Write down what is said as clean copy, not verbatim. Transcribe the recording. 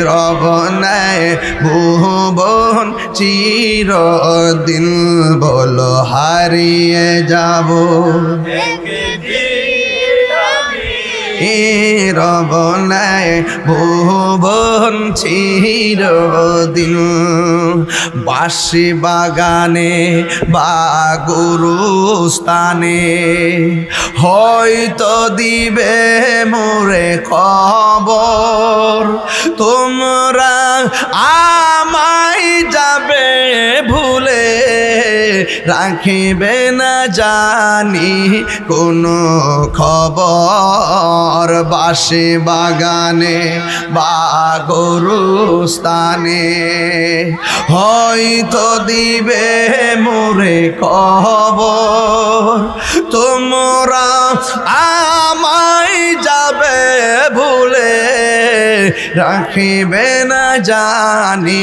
রব নাই ভুবন চিরদিন বলো হারিয়ে যাব রব নাই ভুবন চিরদিন বাঁশি বাগানে বা গুরুস্থানে হয়তো দিবে মোরে খবর তোমরা আমায় যাবে ভুলে রাখিবে না জানি কোনো খবর বাঁশি বাগানে বা গরুস্থানে হয়তো দিবে মোরে খবর তোমরা আমায় যাবে ভুলে রাখিবে না জানি